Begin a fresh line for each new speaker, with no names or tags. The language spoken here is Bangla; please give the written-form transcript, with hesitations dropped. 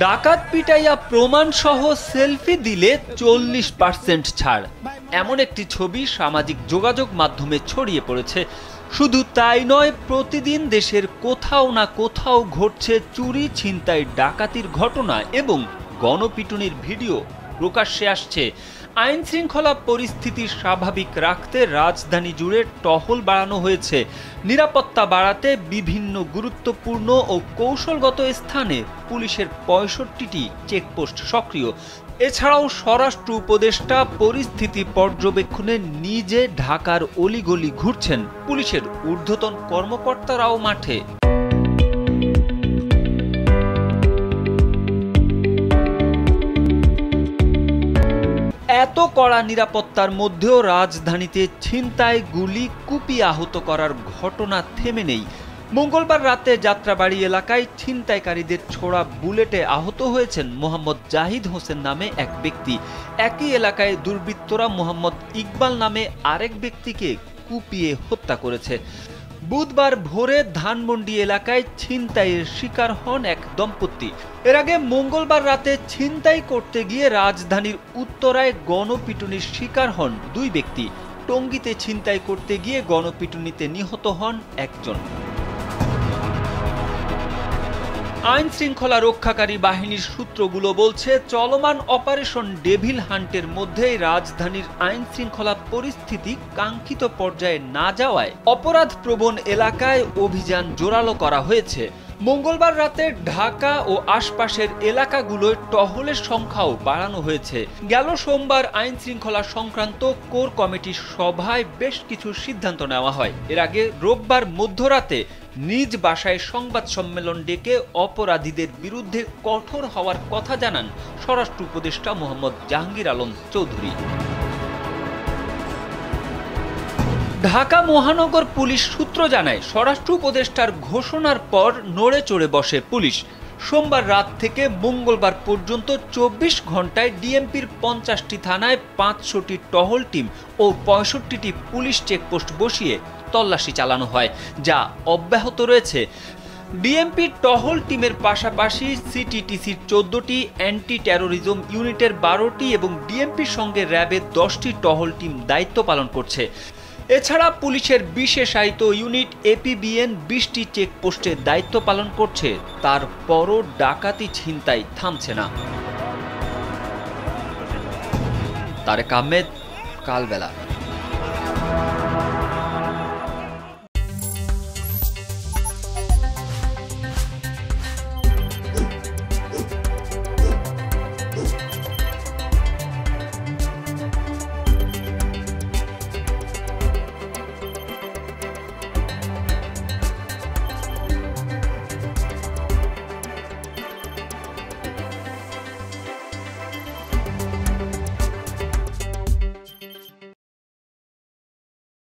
ডাকাত পিটাইয়া প্রমাণ সহ সেলফি দিলে 40% ছাড়, এমন একটি ছবি সামাজিক যোগাযোগ মাধ্যমে ছড়িয়ে পড়েছে। শুধু তাই নয়, প্রতিদিন দেশের কোথাও না কোথাও ঘটছে চুরি, ছিনতাই, ডাকাতির ঘটনা এবং গণপিটুনির ভিডিও প্রকাশ্যে আসছে। আইন শৃঙ্খলা পরিস্থিতি স্বাভাবিক রাখতে রাজধানী জুড়ে টহল বাড়ানো হয়েছে। নিরাপত্তা বাড়াতে বিভিন্ন গুরুত্বপূর্ণ ও কৌশলগত স্থানে পুলিশের ৬৫টি চেকপোস্ট সক্রিয়। এছাড়াও স্বরাষ্ট্র উপদেষ্টা পরিস্থিতি পর্যবেক্ষণে নিজে ঢাকার অলিগলি ঘুরছেন। পুলিশের ঊর্ধ্বতন কর্মকর্তারাও মাঠে। এত কড়া নিরাপত্তার মধ্যেও রাজধানীতে ছিনতাই, গুলি, কুপিয়ে আহত করার ঘটনা থেমে নেই। মঙ্গলবার রাতে যাত্রাবাড়ি এলাকায় ছিনতাইকারীদের ছোড়া বুলেটে আহত হয়েছেন মোহাম্মদ জাহিদ হোসেন নামে এক ব্যক্তি। একই এলাকায় দুর্বৃত্তরা মোহাম্মদ ইকবাল নামে আরেক ব্যক্তিকে কুপিয়ে হত্যা করেছে। বুধবার ভোরে ধানমন্ডি এলাকায় ছিনতাইয়ের শিকার হন এক দম্পতি। এর আগে মঙ্গলবার রাতে ছিনতাই করতে গিয়ে রাজধানীর উত্তরায় গণপিটুনির শিকার হন দুই ব্যক্তি। টঙ্গীতে ছিনতাই করতে গিয়ে গণপিটুনিতে নিহত হন একজন। আইন শৃঙ্খলা রক্ষাকারী বাহিনীর সূত্রগুলো বলছে, চলমান অপারেশন ডেভিল হান্টের মধ্যেই রাজধানীর আইন শৃঙ্খলা পরিস্থিতি কাঙ্ক্ষিত পর্যায়ে না যাওয়ায় অপরাধপ্রবণ এলাকায় অভিযান জোরালো করা হয়েছে। মঙ্গলবার রাতে ঢাকা ও আশপাশের এলাকাগুলোয় টহলের সংখ্যাও বাড়ানো হয়েছে। গেল সোমবার আইন শৃঙ্খলা সংক্রান্ত কোর কমিটির সভায় বেশ কিছু সিদ্ধান্ত নেওয়া হয়। এর আগে রোববার মধ্যরাতে নিজ বাসায় সংবাদ সম্মেলন ডেকে অপরাধীদের বিরুদ্ধে কঠোর হওয়ার কথা জানান স্বরাষ্ট্র উপদেষ্টা মোহাম্মদ জাহাঙ্গীর আলম চৌধুরী। ঢাকা মহানগর পুলিশ সূত্র জানায়, স্বরাষ্ট্র উপদেষ্টার ঘোষণার পর নড়ে চড়ে বসে পুলিশ। সোমবার রাত থেকে মঙ্গলবার পর্যন্ত ২৪ ঘন্টায় ডিএমপির ৫০টি থানায় ৫০০টি টহল টিম ও ৬৫টি পুলিশ চেকপোস্ট বসিয়ে তল্লাশি চালানো হয়, যা অব্যাহত রয়েছে। ডিএমপির টহল টিমের পাশাপাশি সিটিটিসির ১৪টি, অ্যান্টি টেরোরিজম ইউনিটের ১২টি এবং ডিএমপির সঙ্গে র্যাবের ১০টি টহল টিম দায়িত্ব পালন করছে। এছাড়া পুলিশের বিশেষায়িত ইউনিট এপিবিএন ২০টি চেকপোস্টে দায়িত্ব পালন করছে। তারপরও ডাকাতি, ছিনতাই থামছে না। তারেক আহমেদ, কালবেলা।